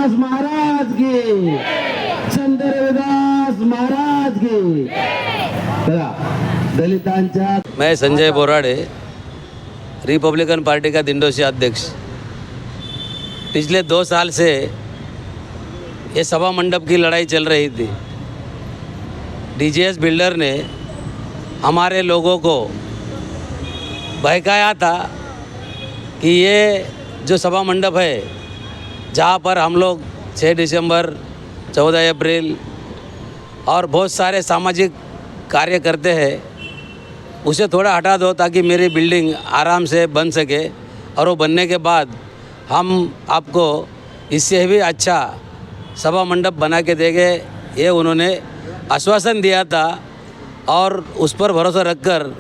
महाराज की, संत रविदास महाराज की। दलितांच्या मैं संजय बोराड़े, रिपब्लिकन पार्टी का दिंडोसी अध्यक्ष। पिछले 2 साल से ये सभा मंडप की लड़ाई चल रही थी। डीजीएस बिल्डर ने हमारे लोगों को बहकाया था कि ये जो सभा मंडप है, जहाँ पर हम लोग 6 दिसंबर, 14 अप्रैल और बहुत सारे सामाजिक कार्य करते हैं, उसे थोड़ा हटा दो ताकि मेरी बिल्डिंग आराम से बन सके। और वो बनने के बाद हम आपको इससे भी अच्छा सभा मंडप बना के देंगे, ये उन्होंने आश्वासन दिया था। और उस पर भरोसा रखकर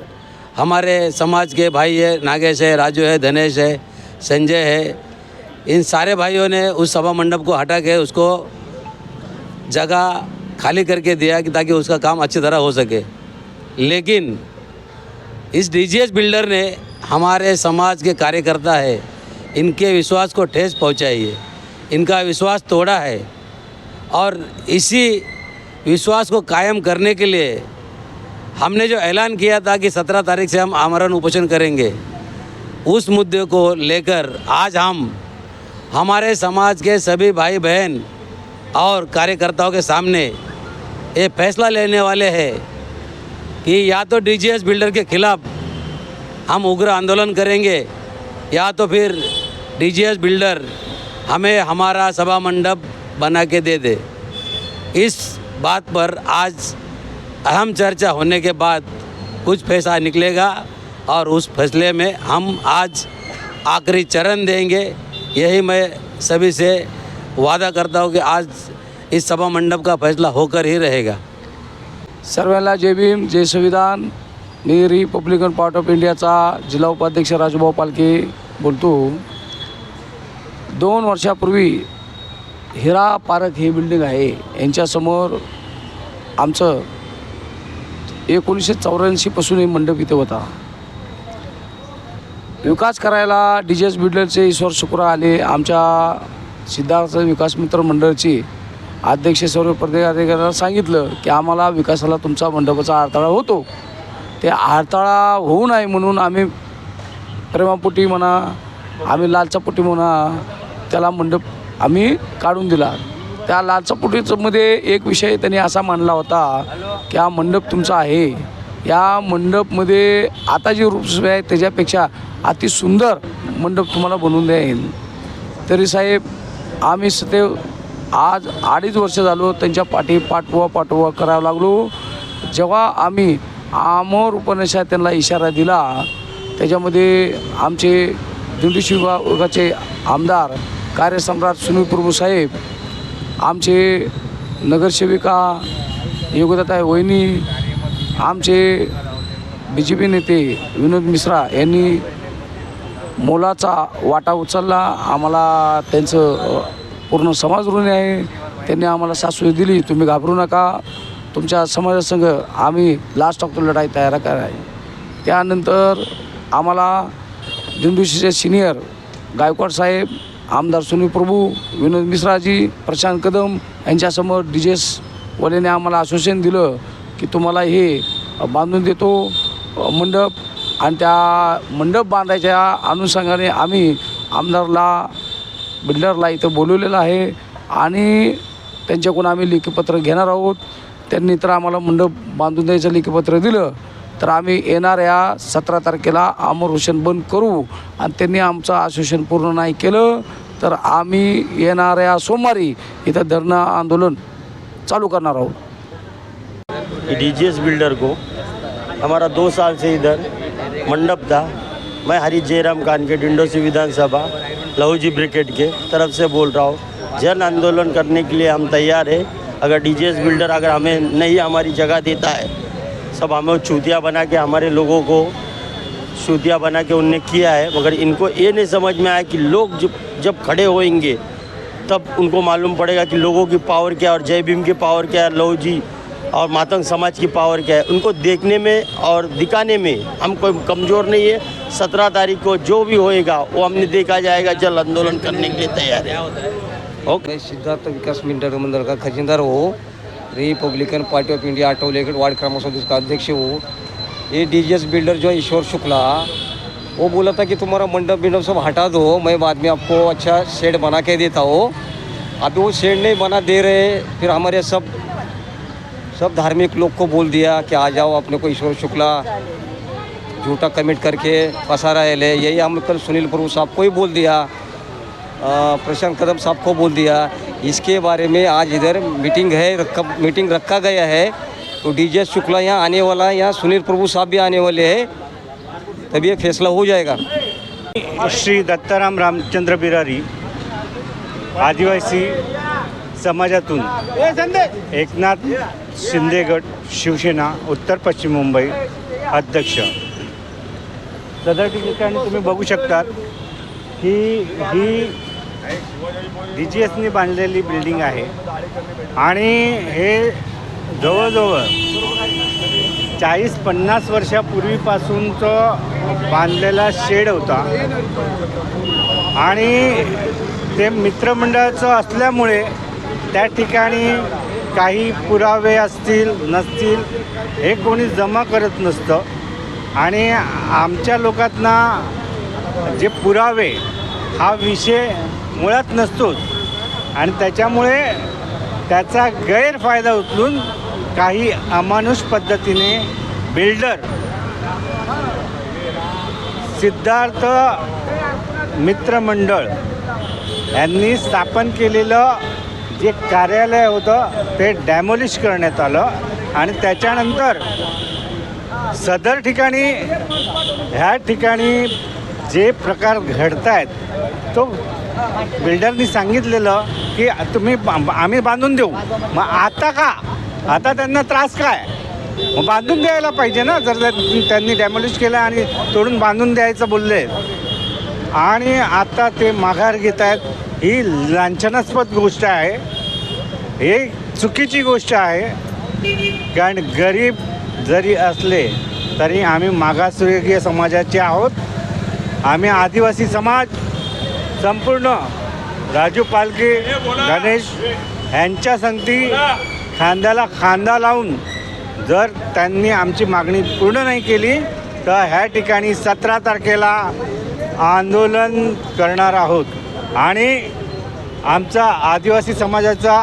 हमारे समाज के भाई है, नागेश है, राजू है, धनेश है, संजय है, इन सारे भाइयों ने उस सभा मंडप को हटा के उसको जगह खाली करके दिया कि ताकि उसका काम अच्छी तरह हो सके। लेकिन इस डीजीएस बिल्डर ने हमारे समाज के कार्यकर्ता है, इनके विश्वास को ठेस पहुंचाई है, इनका विश्वास तोड़ा है। और इसी विश्वास को कायम करने के लिए हमने जो ऐलान किया था कि 17 तारीख से हम आमरण उपोषण करेंगे, उस मुद्दे को लेकर आज हम हमारे समाज के सभी भाई बहन और कार्यकर्ताओं के सामने ये फैसला लेने वाले हैं कि या तो डीजीएस बिल्डर के खिलाफ हम उग्र आंदोलन करेंगे, या तो फिर डीजीएस बिल्डर हमें हमारा सभा मंडप बना के दे दे। इस बात पर आज अहम चर्चा होने के बाद कुछ फैसला निकलेगा और उस फैसले में हम आज आखिरी चरण देंगे। यही मैं सभी से वादा करता हूँ कि आज इस सभा मंडप का फैसला होकर ही रहेगा। सर्वांना जय भीम, जय संविधान। मी रिपब्लिकन पार्टी ऑफ इंडियाचा जिल्हा उपाध्यक्ष राजूभाऊ पालके बोलतो। 2 वर्षापूर्वी हिरा पार्क ही बिल्डिंग आहे, यांच्यासमोर आमचं 1984 पासून हे मंडप इथे होता। विकास करायला डीजीएस बिल्डरचे ईश्वर शुक्र आले। आमच्या सिद्धार्थ विकास मित्र मंडळाची अध्यक्ष सर्व पदाधिकाऱ्यांना सांगितलं की आम्हाला विकासाला तुमचा मंडपाचा अडथळा होतो, ते अडथळा होऊ नये म्हणून आम्ही प्रेमापोटी म्हणा, आम्ही लालचापोटी म्हणा, त्याला मंडप आम्ही काढून दिला। त्या लालचापोटीमध्ये एक विषय त्यांनी असा मांडला होता की हा मंडप तुमचा आहे, या मंडपमध्ये आता जी रूपसुद्धा आहे त्याच्यापेक्षा अतिसुंदर मंडप तुम्हाला बनवून देईल। तरी साहेब आम्ही सदैव आज 2.5 वर्ष झालो त्यांच्या पाठपुरावा करावं लागलो। जेव्हा आम्ही आमोर उपनिषद त्यांना इशारा दिला, त्याच्यामध्ये आमचे दिंडोशी विभागाचे आमदार कार्यसम्राट सुनील प्रभू साहेब, आमचे नगरसेविका योगदाताई वहिनी, आमचे BJP नेते विनोद मिश्रा यांनी मोलाचा वाटा उचलला। आम्हाला त्यांचं पूर्ण समाज ऋणी आहे। त्यांनी आम्हाला शाश्वती दिली, तुम्ही घाबरू नका, तुमच्या समाजासंग आम्ही लास्ट ऑफ द लढाई तयार कराय। त्यानंतर आम्हाला दिंडोशीचे सिनियर गायकवाड साहेब, आमदार सुनील प्रभू, विनोद मिश्राजी, प्रशांत कदम यांच्यासमोर डीजीएस वाल्याने आम्हाला आश्वासन दिलं की तुम्हाला हे बांधून देतो मंडप। आणि त्या मंडप बांधायच्या अनुषंगाने आम्ही आमदारला बिल्डरला इथं बोलवलेलं आहे आणि त्यांच्याकडून आम्ही लेखीपत्र घेणार आहोत। त्यांनी तर आम्हाला मंडप बांधून द्यायचं लेखीपत्र दिलं तर आम्ही येणाऱ्या 17 तारखेला आमर उपोषण बंद करू। आणि त्यांनी आमचं आश्वासन पूर्ण नाही केलं तर आम्ही येणाऱ्या सोमवारी इथं धरणं आंदोलन चालू करणार आहोत। डीजीएस बिल्डर को हमारा 2 साल से इधर मंडप था। मैं हरी जयराम खान के डिंडोसी विधानसभा लहूजी ब्रिगेड के तरफ से बोल रहा हूँ। जन आंदोलन करने के लिए हम तैयार हैं। अगर डीजीएस बिल्डर अगर हमें नहीं हमारी जगह देता है, सब हमें चूतिया बना के हमारे लोगों को चूतिया बना के उनने किया है। मगर इनको ये नहीं समझ में आया कि लोग जब खड़े होएंगे तब उनको मालूम पड़ेगा कि लोगों की पावर क्या है और जय भीम की पावर क्या है, लहूजी और मातंग समाज की पावर क्या है। उनको देखने में और दिखाने में हम कोई कमज़ोर नहीं है। 17 तारीख को जो भी होएगा वो हमने देखा जाएगा। जल आंदोलन करने के लिए तैयार है। मैं सिद्धार्थ विकास मंडल का खजिनदार हो, रिपब्लिकन पार्टी ऑफ इंडिया आटोलेगढ़ वार्ड क्रमांक 37 का अध्यक्ष हो। ये डीजीएस बिल्डर जो ईश्वर शुक्ला, वो बोला था कि तुम्हारा मंडप सब हटा दो, मैं बाद में आपको अच्छा शेड बना के देता हूँ। अभी वो शेड नहीं बना दे रहे, फिर हमारे सब धार्मिक लोग को बोल दिया कि आ जाओ, अपने को ईश्वर शुक्ला झूठा कमिट करके फंसा रहे ले। यही हम कल सुनील प्रभु साहब को ही बोल दिया, प्रशांत कदम साहब को बोल दिया। इसके बारे में आज इधर मीटिंग रखा गया है। तो डीजे शुक्ला यहाँ आने वाला है, यहाँ सुनील प्रभु साहब भी आने वाले हैं, तभी ये फैसला हो जाएगा। श्री दत्ताराम रामचंद्र बिरारी आदिवासी समाजातून एकनाथ शिंदे गट शिवसेना उत्तर पश्चिम मुंबई अध्यक्ष। सदर ठिकाणी तुम्ही बघू शकतात की ही DGSनी बांधलेली बिल्डिंग आहे आणि हे जवळजवळ 40-50 वर्षापूर्वीपासूनचं बांधलेला शेड होता आणि ते मित्रमंडळाचं असल्यामुळे त्या ठिकाणी काही पुरावे असतील नसतील हे कोणी जमा करत नसतं आणि आमच्या लोकांना जे पुरावे हा विषय मुळात नसतोच आणि त्याच्यामुळे त्याचा गैरफायदा उचलून काही अमानुष पद्धतीने बिल्डर सिद्धार्थ मित्रमंडळ यांनी स्थापन केलेलं जे कार्यालय होतं ते डॅमोलिश करण्यात आलं आणि त्याच्यानंतर सदर ठिकाणी ह्या ठिकाणी जे प्रकार घडत आहेत तो बिल्डरनी सांगितलेलं की तुम्ही आम्ही बांधून देऊ। मग आता त्यांना त्रास काय? मग बांधून द्यायला पाहिजे ना, जर त्यांनी डॅमोलिश केलं आणि तोडून बांधून द्यायचं बोलले आणि आता ते माघार घेत आहेत, ही लांछनास्पद गोष्ट आहे, ही चुकीची गोष्ट आहे। कारण गरीब जरी असले तरी आम्ही मागासवर्गीय समाजाचे आहोत। आम्ही आदिवासी समाज संपूर्ण राजू पालके गणेश यांच्या संगती खांद्याला खांदा लावून जर त्यांनी आमची मागणी पूर्ण नाही केली तर ह्या ठिकाणी 17 तारखेला आंदोलन करणार आहोत आणि आमचा आदिवासी समाजाचा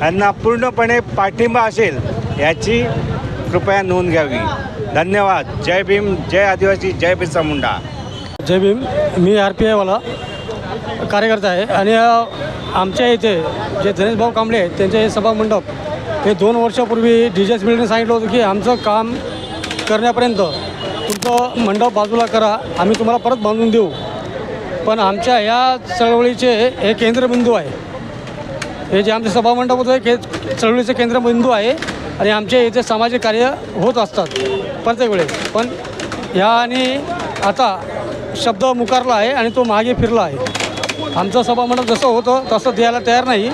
यांना पूर्णपणे पाठिंबा असेल याची कृपया नोंद घ्यावी। धन्यवाद। जय भीम, जय आदिवासी, जय बिरसा मुंडा। जय भीम। मी RPI वाला कार्यकर्ता आहे आणि आमच्या इथे जे धनेश भाऊ कांबळे आहेत त्यांचे हे सभा मंडप हे 2 वर्षापूर्वी DGS बिल्डरने सांगितलं होतं की आमचं काम करण्यापर्यंत तुमचं मंडप बाजूला करा, आम्ही तुम्हाला परत बांधून देऊ। पण आमच्या ह्या चळवळीचे हे केंद्रबिंदू आहे, हे जे आमचं सभा मंडप होतं हे चळवळीचे केंद्रबिंदू आहे आणि आमच्या इथे सामाजिक कार्य होत असतात प्रत्येक वेळेस। पण ह्या आणि आता शब्द मुकारला आहे आणि तो मागे फिरला आहे। आमचं सभामंडप जसं होतं तसं द्यायला तयार नाही।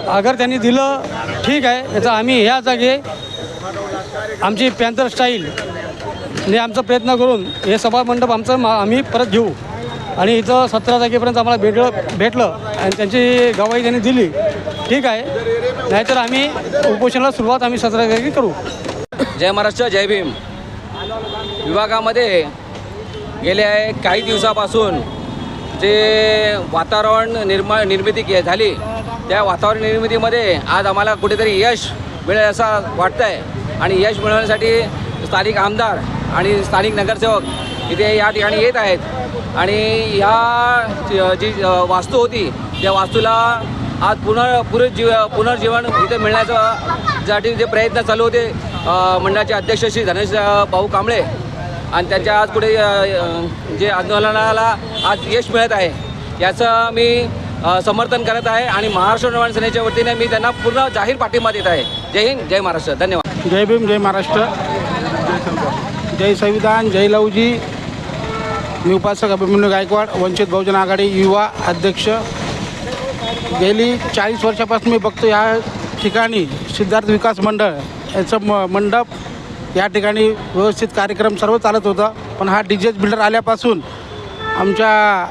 अगर त्यांनी दिलं ठीक आहे, याचा आम्ही ह्या जागे आमची पॅन्थर स्टाईलने आमचा प्रयत्न करून हे सभामंडप आम्ही परत घेऊ आणि इथं 17 तारखेपर्यंत आम्हाला भेटलं आणि त्यांची गवाही त्यांनी दिली ठीक आहे, नाहीतर आम्ही उपोषणाला सुरुवात आम्ही 17 तारखेला करू। जय महाराष्ट्र, जय भीम। विभागामध्ये गेल्या काही दिवसापासून जे वातावरण निर्मिती झाली त्या वातावरण निर्मितीमध्ये आज आम्हाला कुठेतरी यश मिळेल असं वाटतं आहे आणि यश मिळवण्यासाठी स्थानिक आमदार आणि स्थानिक नगरसेवक इथे या ठिकाणी येत आहेत आणि ह्या जी वास्तू होती त्या वास्तूला आज पुनर्जीवन इथे मिळण्यासाठी जे प्रयत्न चालू होते मंडळाचे अध्यक्ष श्री धनेश भाऊ कांबळे आणि त्यांच्या आज पुढे जे आंदोलनाला आज यश मिळत आहे याचं मी समर्थन करत आहे आणि महाराष्ट्र निर्माण सेनेच्या वतीने मी त्यांना पूर्ण जाहीर पाठिंबा देत आहे। जय हिंद, जय महाराष्ट्र, धन्यवाद। जय भीम, जय महाराष्ट्र, जय संविधान, जय लवजी। मी उपासक अभिमन्यू गायकवाड, वंचित बहुजन आघाडी युवा अध्यक्ष। गेली 40 वर्षापासून मी बघतो या ठिकाणी सिद्धार्थ विकास मंडळ याचं मंडप या ठिकाणी व्यवस्थित कार्यक्रम सर्व चालत होता। पण हा DGS बिल्डर आल्यापासून आमच्या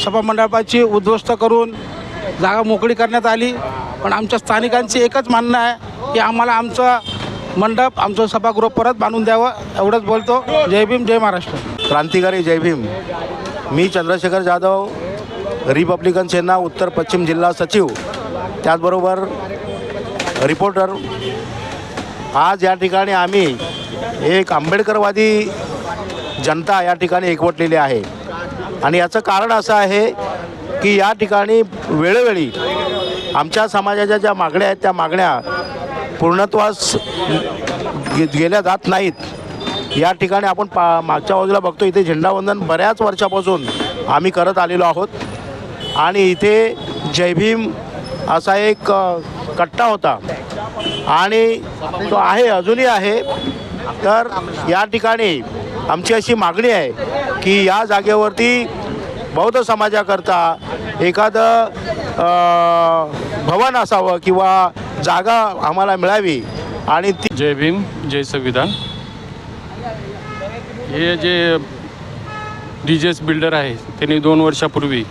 सभा मंडपाची उद्ध्वस्त करून जागा मोकळी करण्यात आली. पण आमच्या स्थानिकांची एकच म्हणणं आहे की आम्हाला आमचं मंडप, आमचं सभागृह परत बांधून द्यावं. एवढंच बोलतो. जय भीम, जय महाराष्ट्र. क्रांतिकारी जय भीम. मी चंद्रशेखर जाधव, रिपब्लिकन सेना उत्तर पश्चिम जिल्हा सचिव, त्याचबरोबर रिपोर्टर. आज या ठिकाणी आम्ही एक आंबेडकरवादी जनता या ठिकाणी एकवटलेली आहे. आणि याचं कारण असं आहे की या ठिकाणी वेळोवेळी आमच्या समाजाच्या ज्या मागण्या आहेत त्या मागण्या पूर्णत्वास गेल्या जात नाहीत. या ठिकाणी आपण मागच्या बाजूला बघतो, इथे झेंडावंदन बऱ्याच वर्षापासून आम्ही करत आलेलो आहोत. आणि इथे जय भीम असा एक कट्टा होता आणि तो आहे, अजूनही आहे. तर या ठिकाणी आमची अशी मागणी आहे की या जागेवरती बौद्ध समाजाकरता एखादं भवन असावं किंवा जागा आम्हाला मिळावी. आणि ती जय भीम, जय संविधान. हे जे DJS बिल्डर आहे त्यांनी 2 वर्षापूर्वी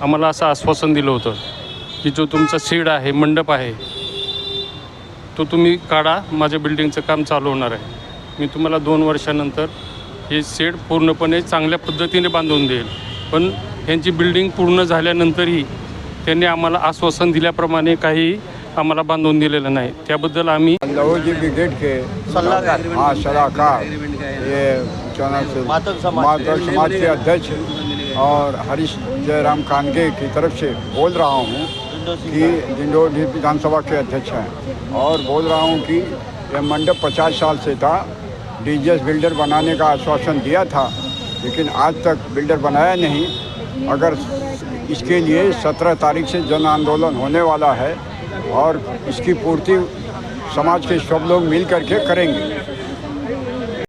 आम्हाला असं आश्वासन दिलं होतं की जो तुमचा शेड आहे, मंडप आहे, तो तुम्ही काढा, माझ्या बिल्डिंगचं काम चालू होणार आहे. मी तुम्हाला 2 वर्षानंतर हे शेड पूर्णपणे चांगल्या पद्धतीने बांधून देईल. पण यांची बिल्डिंग पूर्ण झाल्यानंतरही त्यांनी आम्हाला आश्वासन दिल्याप्रमाणे काही आम्हाला बांधून दिलेलं नाही. त्याबद्दल आम्ही लहोजी ब्रिगेड के सलाहकार, ये मातक समाज के अध्यक्ष और हरीश जयराम कानगे की तरफ से बोल रहा हूँ कि डिंडोरी विधानसभा के अध्यक्ष हैं, और बोल रहा हूँ कि यह मंडप 50 साल से था. DJS बिल्डर बनाने का आश्वासन दिया था, लेकिन आज तक बिल्डर बनाया नहीं. अगर इसके लिए 17 तारीख से जन आंदोलन होने वाला है और इसकी पूर्ति समाज के सब लोग मिल करके करेंगे.